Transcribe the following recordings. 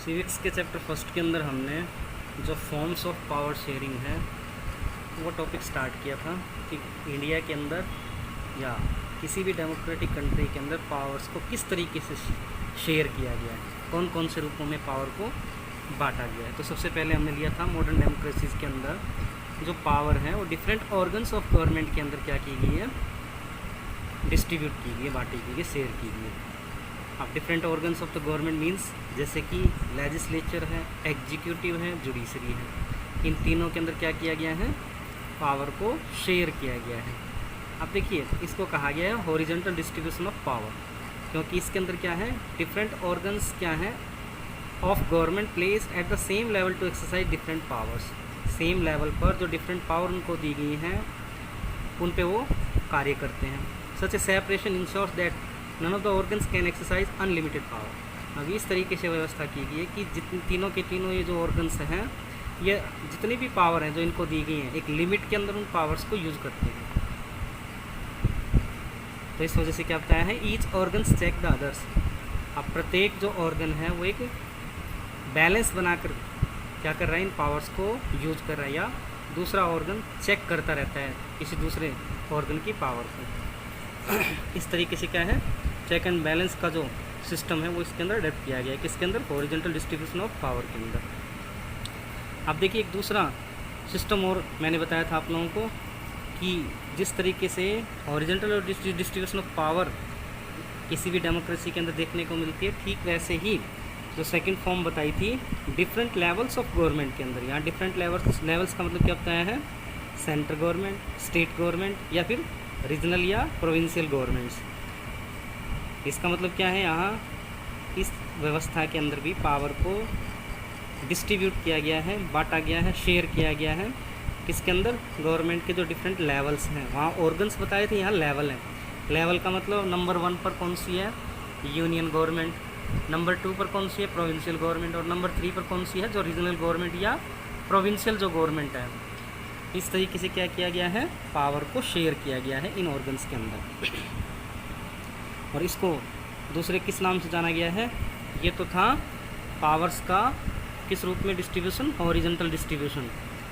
Civics के chapter first के अंदर हमने जो फॉर्म्स ऑफ पावर शेयरिंग है वो टॉपिक स्टार्ट किया था कि इंडिया के अंदर या किसी भी डेमोक्रेटिक कंट्री के अंदर पावर्स को किस तरीके से शेयर किया गया है, कौन कौन से रूपों में पावर को बांटा गया है। तो सबसे पहले हमने लिया था मॉडर्न डेमोक्रेसीज़ के अंदर जो पावर है वो डिफरेंट ऑर्गन्स ऑफ गवर्नमेंट के अंदर क्या की गई है, डिस्ट्रीब्यूट की गई है, बांटी गई है, शेयर की गई है। अब different organs of the government means जैसे कि लेजिस्लेचर है, एग्जीक्यूटिव है, जुडिशरी है, इन तीनों के अंदर क्या किया गया है, पावर को शेयर किया गया है। अब देखिए इसको कहा गया है हॉरिजॉन्टल डिस्ट्रीब्यूशन ऑफ पावर, क्योंकि इसके अंदर क्या है, डिफरेंट ऑर्गन्स क्या है of government place at the same level to exercise different powers. Same level पर जो डिफरेंट पावर उनको दी गई हैं उन पे वो कार्य करते हैं। Such a separation ensures that none of the organs can exercise unlimited power. अभी इस तरीके से व्यवस्था की गई है कि जितने तीनों के तीनों ये जो ऑर्गन्स हैं ये जितनी भी पावर हैं जो इनको दी गई हैं एक लिमिट के अंदर उन पावर्स को यूज़ करते हैं। तो इस वजह से क्या बताया है, each organs check the others. अब प्रत्येक जो ऑर्गन है वो एक बैलेंस बनाकर क्या कर रहा है, इन पावर्स को यूज कर रहा है, या दूसरा ऑर्गन चेक करता रहता है किसी दूसरे ऑर्गन की पावर को। इस तरीके से क्या है, चेक एंड बैलेंस का जो सिस्टम है वो इसके अंदर डेवलप किया गया है, किसके अंदर, हॉरिजॉन्टल डिस्ट्रीब्यूशन ऑफ पावर के अंदर। अब देखिए एक दूसरा सिस्टम और मैंने बताया था आप लोगों को कि जिस तरीके से हॉरिजॉन्टल और डिस्ट्रीब्यूशन ऑफ पावर किसी भी डेमोक्रेसी के अंदर देखने को मिलती है, ठीक वैसे ही जो सेकंड फॉर्म बताई थी डिफरेंट लेवल्स ऑफ गवर्नमेंट के अंदर, यहाँ डिफरेंट लेवल्स का मतलब क्या बताया है, सेंट्रल गवर्नमेंट, स्टेट गवर्नमेंट या फिर रीजनल या प्रोविंशियल गवर्नमेंट्स। इसका मतलब क्या है, यहाँ इस व्यवस्था के अंदर भी पावर को डिस्ट्रीब्यूट किया गया है, बांटा गया है, शेयर किया गया है। किसके अंदर, गवर्नमेंट के जो डिफरेंट लेवल्स हैं, वहाँ ऑर्गन्स बताए थे, यहाँ लेवल हैं। लेवल का मतलब नंबर 1 पर कौन सी है, यूनियन गवर्नमेंट, नंबर 2 पर कौन सी है, प्रोविंशियल गवर्नमेंट, और नंबर 3 पर कौन सी है, जो रीजनल गवर्नमेंट या प्रोविंशियल जो गवर्नमेंट है। इस तरीके से क्या किया गया है, पावर को शेयर किया गया है इन ऑर्गन्स के अंदर। और इसको दूसरे किस नाम से जाना गया है, ये तो था पावर्स का किस रूप में distribution, horizontal distribution.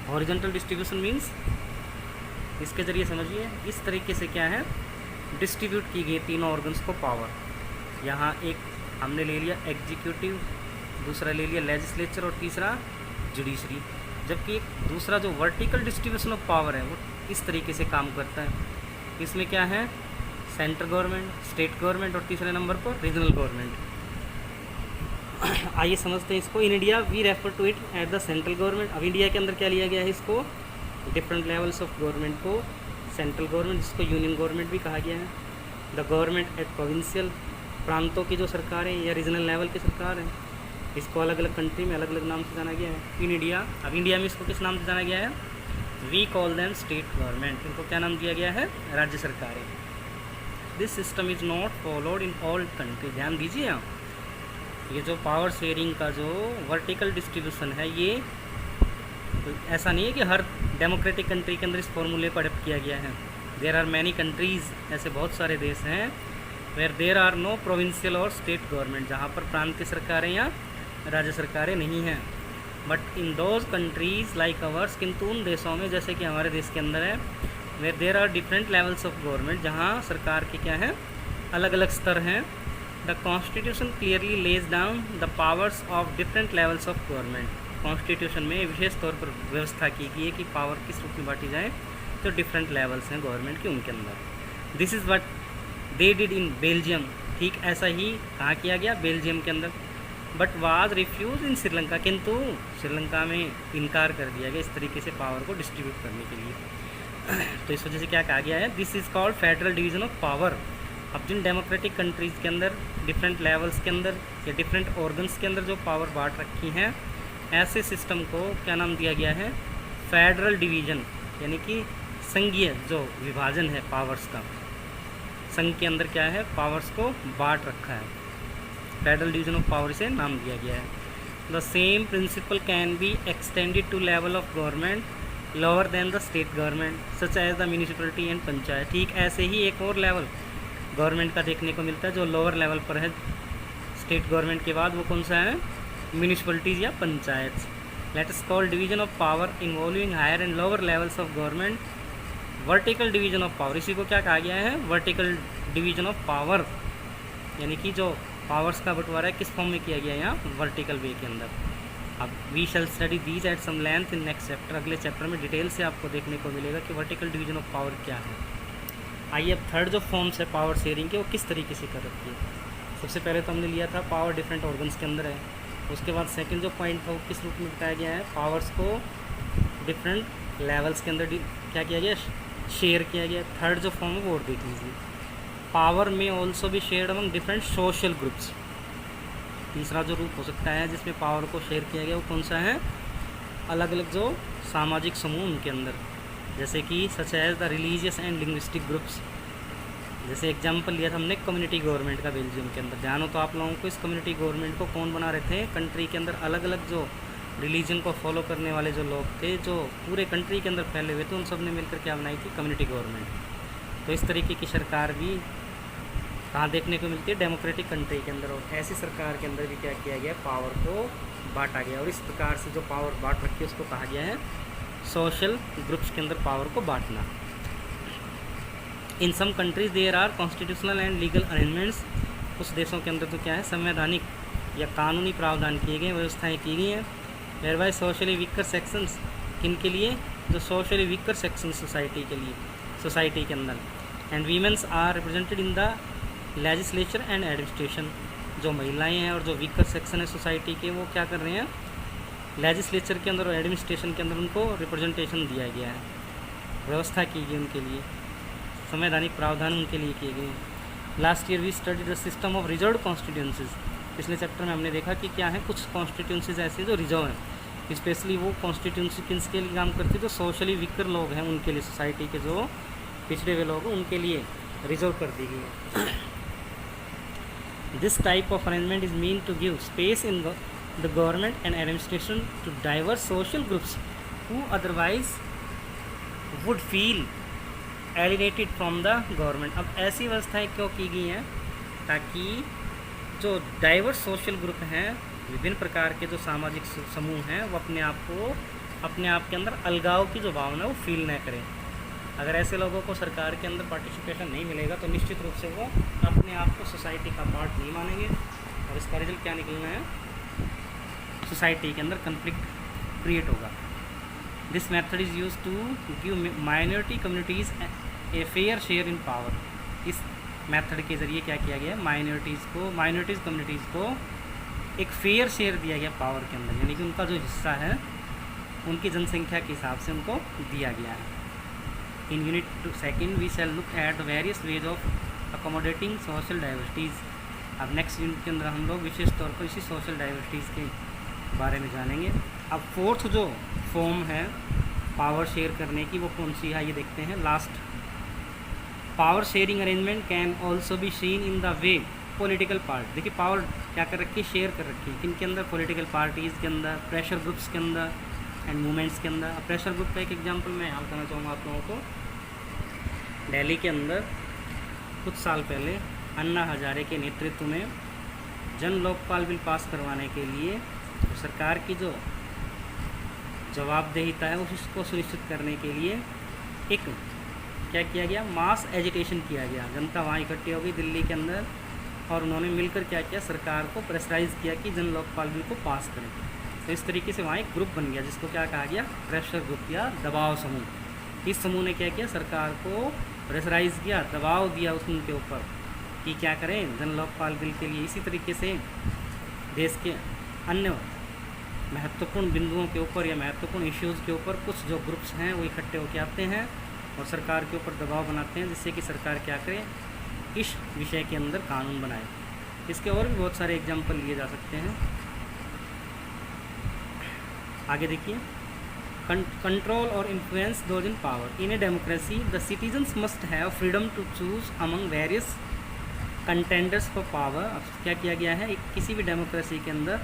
Horizontal distribution means इसके ज़रिए समझिए इस तरीके से क्या है, डिस्ट्रीब्यूट की गई तीनों ऑर्गन्स को पावर। यहाँ एक हमने ले लिया एग्जीक्यूटिव, दूसरा ले लिया लेजिस्लेचर और तीसरा जुडिशरी। जबकि एक दूसरा जो वर्टिकल डिस्ट्रीब्यूशन ऑफ पावर है वो इस तरीके से काम करता है। इसमें क्या है, सेंट्रल गवर्नमेंट, स्टेट गवर्नमेंट और तीसरे नंबर पर रीजनल गवर्नमेंट। आइए समझते हैं इसको। In India we refer to it at the central government. अब इंडिया के अंदर क्या लिया गया है, इसको डिफरेंट लेवल्स ऑफ गवर्नमेंट को सेंट्रल गवर्नमेंट, जिसको यूनियन गवर्नमेंट भी कहा गया है, द गवर्नमेंट एट प्रोविंशियल, प्रांतों की जो सरकार है या रीजनल लेवल की सरकार है, इसको अलग अलग कंट्री में अलग अलग नाम से जाना गया है। इन इंडिया, अब इंडिया में इसको किस नाम से जाना गया है, we call them state government. इनको क्या नाम दिया गया है, राज्य सरकारें। This system is not followed in all country. ध्यान दीजिए आप, ये जो पावर शेयरिंग का जो वर्टिकल डिस्ट्रीब्यूशन है ये ऐसा नहीं है कि हर डेमोक्रेटिक कंट्री के अंदर इस फॉर्मूले को अडॉप्ट किया गया है। देयर आर मैनी कंट्रीज़, ऐसे बहुत सारे देश हैं where there are no provincial और स्टेट गवर्नमेंट, जहाँ पर प्रांत की सरकारें या राज्य सरकारें नहीं हैं। But in those countries like ours, किंतु उन देशों में जैसे कि हमारे देश के अंदर है, where there are different levels of government, जहाँ सरकार के क्या है, अलग अलग स्तर हैं। The constitution clearly lays down the powers of different levels of government. Constitution में विशेष तौर पर व्यवस्था की गई है कि पावर किस रूप में बांटी जाए, जो डिफरेंट लेवल्स हैं गवर्नमेंट के उनके अंदर। This is what they did in Belgium. ठीक ऐसा ही कहाँ किया गया, बेल्जियम के अंदर। But was refuge in Sri Lanka, किंतु श्रीलंका में इनकार कर दिया गया इस तरीके से पावर को डिस्ट्रीब्यूट करने के लिए। तो इस वजह से क्या कहा गया है, this is called federal division of power. अब जिन डेमोक्रेटिक कंट्रीज़ के अंदर डिफरेंट लेवल्स के अंदर या डिफरेंट ऑर्गन्स के अंदर जो पावर बांट रखी हैं, ऐसे सिस्टम को क्या नाम दिया गया है, फेडरल डिवीज़न, यानी कि संघीय जो विभाजन है पावर्स का, संघ के अंदर क्या है, पावर्स को बांट रखा है, फेडरल डिवीजन ऑफ पावर से नाम दिया गया है। The same principle can be extended to level of government lower than the state government such as the municipality and panchayat. ठीक ऐसे ही एक और लेवल गवर्नमेंट का देखने को मिलता है जो लोअर लेवल पर है स्टेट गवर्नमेंट के बाद, वो कौन सा है, म्यूनिसिपलिटीज़ या panchayat. Let us call division of power involving higher and lower levels of government vertical division of power. इसी को क्या कहा गया है, वर्टिकल डिवीजन ऑफ पावर, यानी कि जो पावर्स का बंटवारा है किस फॉर्म में किया गया है यहाँ, वर्टिकल वे के अंदर। अब we shall study these at some length in next chapter. अगले चैप्टर में डिटेल से आपको देखने को मिलेगा कि वर्टिकल डिवीजन ऑफ पावर क्या है। आइए अब थर्ड जो फॉर्म्स है पावर शेयरिंग के वो किस तरीके से कर रखी है। सबसे पहले तो हमने लिया था पावर डिफरेंट ऑर्गन्स के अंदर है। उसके बाद सेकंड जो पॉइंट था वो किस रूप में बताया गया है, पावर्स को डिफरेंट लेवल्स के अंदर क्या किया गया, शेयर किया गया। थर्ड जो फॉर्म है वो और देख लीजिए, पावर में ऑल्सो भी shared among different social groups. तीसरा जो रूप हो सकता है जिसमें पावर को शेयर किया गया वो कौन सा है, अलग अलग जो सामाजिक समूह उनके अंदर, जैसे कि such as the religious and linguistic groups. जैसे एग्जांपल लिया था हमने कम्युनिटी गवर्नमेंट का बेल्जियम के अंदर। ध्यान हो तो आप लोगों को, इस कम्युनिटी गवर्नमेंट को कौन बना रहे थे, कंट्री के अंदर अलग अलग जो रिलीजन को फॉलो करने वाले जो लोग थे जो पूरे कंट्री के अंदर फैले हुए थे, उन सब ने मिलकर क्या बनाई थी, कम्युनिटी गवर्नमेंट। तो इस तरीके की सरकार भी कहाँ देखने को मिलती है, डेमोक्रेटिक कंट्री के अंदर। और ऐसी सरकार के अंदर भी क्या किया गया, पावर को बांटा गया। और इस प्रकार से जो पावर बांट रखी है उसको कहा गया है सोशल ग्रुप्स के अंदर पावर को बांटना। In some countries there are constitutional and legal arrangements. कुछ देशों के अंदर तो क्या है, संवैधानिक या कानूनी प्रावधान किए गए, व्यवस्थाएँ की गई हैं। Whereby socially weaker sections, किन के लिए, जो सोशली वीकर सेक्शन सोसाइटी के लिए, सोसाइटी के अंदर। And womens are represented in the legislature and administration. जो महिलाएं हैं और जो वीकर सेक्शन है सोसाइटी के, वो क्या कर रहे हैं, लेजिस्लेचर के अंदर और एडमिनिस्ट्रेशन के अंदर उनको रिप्रेजेंटेशन दिया गया है, व्यवस्था की गई उनके लिए, संवैधानिक प्रावधान उनके लिए किए गए हैं। Last year we study the system of reserve constituencies. पिछले चैप्टर में हमने देखा कि क्या है, कुछ कॉन्स्टिट्यूंसीज ऐसे जो रिजर्व हैं, स्पेशली वो कॉन्स्टिट्यूंसी किस के लिए काम करती है, जो सोशली वीकर लोग हैं उनके लिए, सोसाइटी के जो पिछड़े हुए लोग हैं उनके लिए रिजर्व कर दी गई है। This type of arrangement is mean to give space in the government and administration to diverse social groups who otherwise would feel alienated from the government. अब ऐसी व्यवस्थाएं क्यों की गई हैं, ताकि जो डाइवर्स सोशल ग्रुप हैं, विभिन्न प्रकार के जो सामाजिक समूह हैं, वो अपने आप के अंदर अलगाव की जो भावना है वो फील न करें। अगर ऐसे लोगों को सरकार के अंदर पार्टिसिपेशन नहीं मिलेगा तो निश्चित रूप से वो अपने आप को सोसाइटी का पार्ट नहीं मानेंगे, और इसका रिजल्ट क्या निकलना है, सोसाइटी के अंदर कन्फ्लिक्ट क्रिएट होगा। This method is use to give minority communities a fair share in power. इस मेथड के ज़रिए क्या किया गया, माइनॉरिटीज़ कम्युनिटीज़ को एक फेयर शेयर दिया गया पावर के अंदर, यानी कि उनका जो हिस्सा है उनकी जनसंख्या के हिसाब से उनको दिया गया है। In unit 2 we shall look at the various ways of accommodating social diversities. अब नेक्स्ट यूनिट के अंदर हम लोग विशेष तौर पर इसी सोशल डाइवर्सिटीज़ के बारे में जानेंगे। अब फोर्थ जो फॉर्म है पावर शेयर करने की वो कौन सी है, ये देखते हैं। Last, power sharing arrangement can also be seen in the way political part. देखिए पावर क्या कर रखी है, शेयर कर रखी है, किन के अंदर, पॉलिटिकल पार्टीज़ के अंदर, प्रेशर ग्रुप्स के अंदर एंड मूवमेंट्स के अंदर। प्रेशर ग्रुप का एक एग्जांपल मैं यहाँ बताना चाहूँगा आप लोगों को। दिल्ली के अंदर कुछ साल पहले अन्ना हजारे के नेतृत्व में जन लोकपाल बिल पास करवाने के लिए तो सरकार की जो जवाबदेहिता है उसको सुनिश्चित करने के लिए एक क्या किया गया, मास एजिटेशन किया गया। जनता वहाँ इकट्ठी हो गई दिल्ली के अंदर और उन्होंने मिलकर क्या किया, सरकार को प्रेशराइज़ किया कि जन लोकपाल बिल को पास करें। तो इस तरीके से वहाँ एक ग्रुप बन गया जिसको क्या कहा गया, प्रेशर ग्रुप या दबाव समूह। इस समूह ने क्या किया, सरकार को प्रेशराइज़ किया, दबाव दिया उनके ऊपर कि क्या करें जन लोकपाल बिल के लिए। इसी तरीके से देश के अन्य महत्वपूर्ण बिंदुओं के ऊपर या महत्वपूर्ण इश्यूज़ के ऊपर कुछ जो ग्रुप्स हैं वो इकट्ठे होकर आते हैं और सरकार के ऊपर दबाव बनाते हैं जिससे कि सरकार क्या करे, इस विषय के अंदर कानून बनाए। इसके और भी बहुत सारे एग्जाम्पल लिए जा सकते हैं। आगे देखिए, कंट्रोल और influence those in power. In a democracy the citizens must have freedom to choose among various contenders for power. अब क्या किया गया है, किसी भी डेमोक्रेसी के अंदर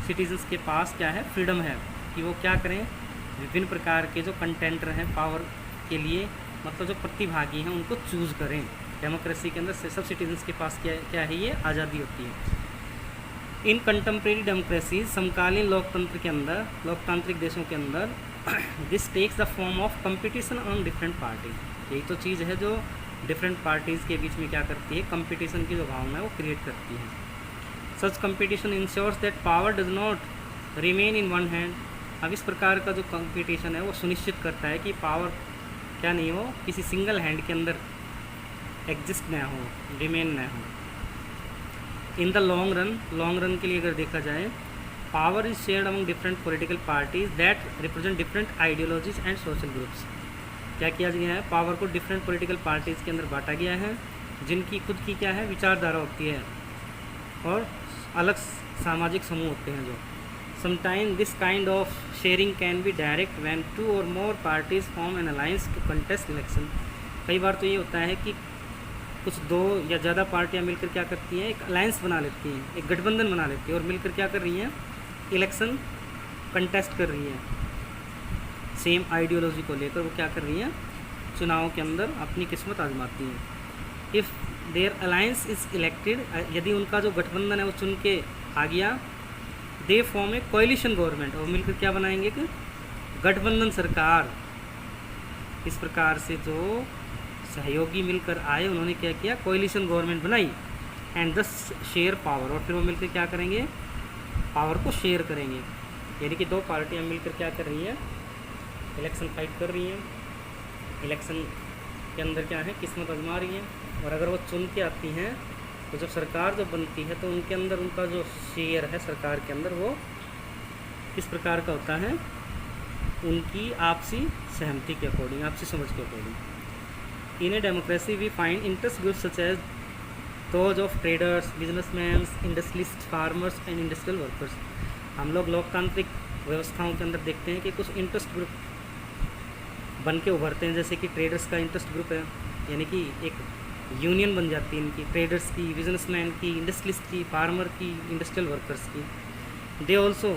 सिटीजन्स के पास क्या है, फ्रीडम है कि वो क्या करें, विभिन्न प्रकार के जो कंटेंडर हैं पावर के लिए, मतलब जो प्रतिभागी हैं उनको चूज़ करें। डेमोक्रेसी के अंदर सब सिटीजन्स के पास क्या है, ये आज़ादी होती है। इन कंटेम्प्रेरी डेमोक्रेसीज, समकालीन लोकतंत्र के अंदर, लोकतांत्रिक देशों के अंदर, this takes the form of competition on different party. यही तो चीज़ है जो डिफरेंट पार्टीज़ के बीच में क्या करती है, कंपटीशन की जो भावना है वो क्रिएट करती है। Such competition ensures that power does not remain in one hand. अब इस प्रकार का जो कंपटीशन है वो सुनिश्चित करता है कि पावर क्या नहीं हो, किसी सिंगल हैंड के अंदर एग्जिस्ट न हो, रिमेन न हो। इन द लॉन्ग रन के लिए अगर देखा जाए, power is shared among different political parties that represent different ideologies and social groups. क्या किया गया है, पावर को डिफरेंट पॉलिटिकल पार्टीज़ के अंदर बांटा गया है जिनकी खुद की क्या है, विचारधारा होती है और अलग सामाजिक समूह होते हैं। जो sometime this kind of sharing can be direct when 2 और more parties form an alliance to contest election. कई बार तो ये होता है कि कुछ 2 या ज़्यादा पार्टियां मिलकर क्या करती हैं, एक अलायंस बना लेती हैं, एक गठबंधन बना लेती हैं और मिलकर क्या कर रही हैं, इलेक्शन कंटेस्ट कर रही हैं। सेम आइडियोलॉजी को लेकर वो क्या कर रही हैं, चुनाव के अंदर अपनी किस्मत आजमाती हैं। If their alliance is elected, यदि उनका जो गठबंधन है वो चुन के आ गया, they form A coalition government, और मिलकर क्या बनाएंगे कि गठबंधन सरकार। इस प्रकार से जो सहयोगी मिलकर आए उन्होंने क्या किया, कोएलिशन गवर्नमेंट बनाई एंड दस शेयर पावर, और फिर वो मिलकर क्या करेंगे, पावर को शेयर करेंगे। यानी कि 2 पार्टियां मिलकर क्या कर रही हैं, इलेक्शन फाइट कर रही हैं, इलेक्शन के अंदर क्या है, किस्मत आजमा रही हैं, और अगर वो चुन के आती हैं तो जब सरकार जब बनती है तो उनके अंदर उनका जो शेयर है सरकार के अंदर वो किस प्रकार का होता है, उनकी आपसी सहमति के अकॉर्डिंग, आपसी समझ के according. In a democracy we find interest groups such as those of traders, businessmen, industrialist, farmers and industrial workers. हम लोग लोकतांत्रिक व्यवस्थाओं के अंदर देखते हैं कि कुछ इंटरेस्ट ग्रुप बन के उभरते हैं, जैसे कि ट्रेडर्स का इंटरेस्ट ग्रुप है, यानी कि एक यूनियन बन जाती है इनकी, ट्रेडर्स की, बिजनेसमैन की, इंडस्ट्रियलिस्ट की, फार्मर की, इंडस्ट्रियल वर्कर्स की। They also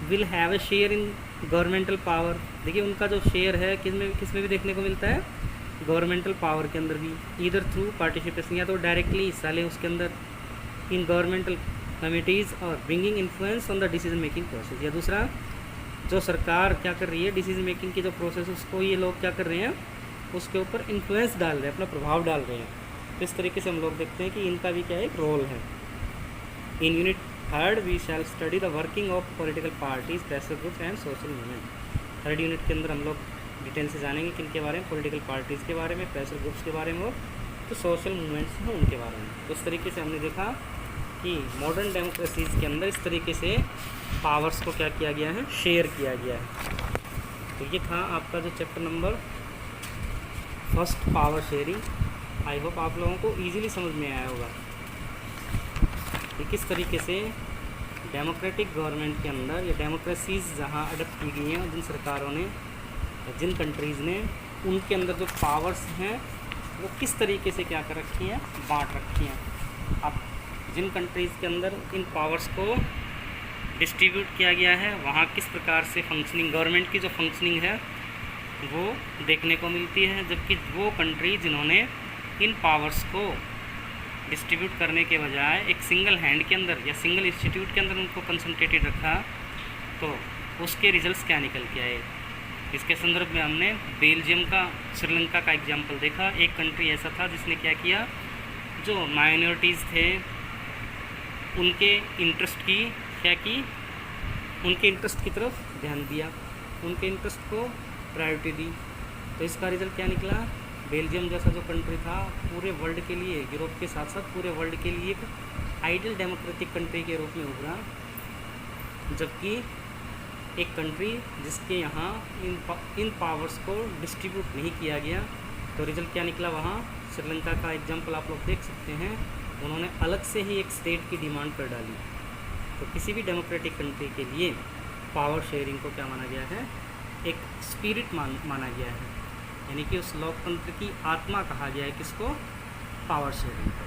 will have a share in governmental power. देखिए उनका जो शेयर है किस में भी देखने को मिलता है, गवर्नमेंटल पावर के अंदर भी, इधर थ्रू पार्टिसिपेशन, या तो डायरेक्टली हिस्सा लें उसके अंदर इन गवर्नमेंटल कमिटीज़ और bringing influence on the decision making process, या दूसरा जो सरकार क्या कर रही है, डिसीजन मेकिंग की जो प्रोसेस उसको ये लोग क्या कर रहे हैं, उसके ऊपर इन्फ्लुएंस डाल रहे हैं, अपना प्रभाव डाल रहे हैं। तो इस तरीके से हम लोग देखते हैं कि इनका भी क्या एक रोल है। In unit 3 we shall study the working of political parties, pressure groups and social movement. 3rd unit के अंदर हम लोग डिटेल से जानेंगे किन के बारे में, पॉलिटिकल पार्टीज़ के बारे में, प्रेशर ग्रुप्स के बारे में और जो सोशल मूवमेंट्स हैं उनके बारे में। तो इस तरीके से हमने देखा कि मॉडर्न डेमोक्रेसीज़ के अंदर इस तरीके से पावर्स को क्या किया गया है, शेयर किया गया है। तो ये था आपका जो chapter number 1 power sharing. I hope आप लोगों को ईजिली समझ में आया होगा कि किस तरीके से डेमोक्रेटिक गवर्नमेंट के अंदर या डेमोक्रेसीज़ जहाँ अडप्ट की गई हैं, जिन सरकारों ने, जिन कंट्रीज़ ने, उनके अंदर जो पावर्स हैं वो किस तरीके से क्या कर रखी हैं, बांट रखी हैं। अब जिन कंट्रीज़ के अंदर इन पावर्स को डिस्ट्रीब्यूट किया गया है वहाँ किस प्रकार से फंक्शनिंग, गवर्नमेंट की जो फंक्शनिंग है वो देखने को मिलती है, जबकि वो कंट्री जिन्होंने इन पावर्स को डिस्ट्रीब्यूट करने के बजाय एक सिंगल हैंड के अंदर या सिंगल इंस्टीट्यूट के अंदर उनको कंसंट्रेटेड रखा, तो उसके रिजल्ट्स क्या निकल के आए। इसके संदर्भ में हमने बेल्जियम का, श्रीलंका का एग्जाम्पल देखा। एक कंट्री ऐसा था जिसने क्या किया, जो माइनॉरिटीज़ थे उनके इंटरेस्ट की क्या की, उनके इंटरेस्ट की तरफ ध्यान दिया, उनके इंटरेस्ट को प्रायोरिटी दी। तो इसका रिजल्ट क्या निकला, बेल्जियम जैसा जो कंट्री था पूरे वर्ल्ड के लिए, यूरोप के साथ साथ पूरे वर्ल्ड के लिए एक आइडियल डेमोक्रेटिक कंट्री के रूप में उभरा। जबकि एक कंट्री जिसके यहाँ इन पावर्स को डिस्ट्रीब्यूट नहीं किया गया, तो रिजल्ट क्या निकला, वहाँ श्रीलंका का एग्जाम्पल आप लोग देख सकते हैं, उन्होंने अलग से ही एक स्टेट की डिमांड कर डाली। तो किसी भी डेमोक्रेटिक कंट्री के लिए पावर शेयरिंग को क्या माना गया है, एक स्पिरिट माना गया है, यानी कि उस लोकतंत्र की आत्मा कहा गया है किसको, पावर शेयरिंग को।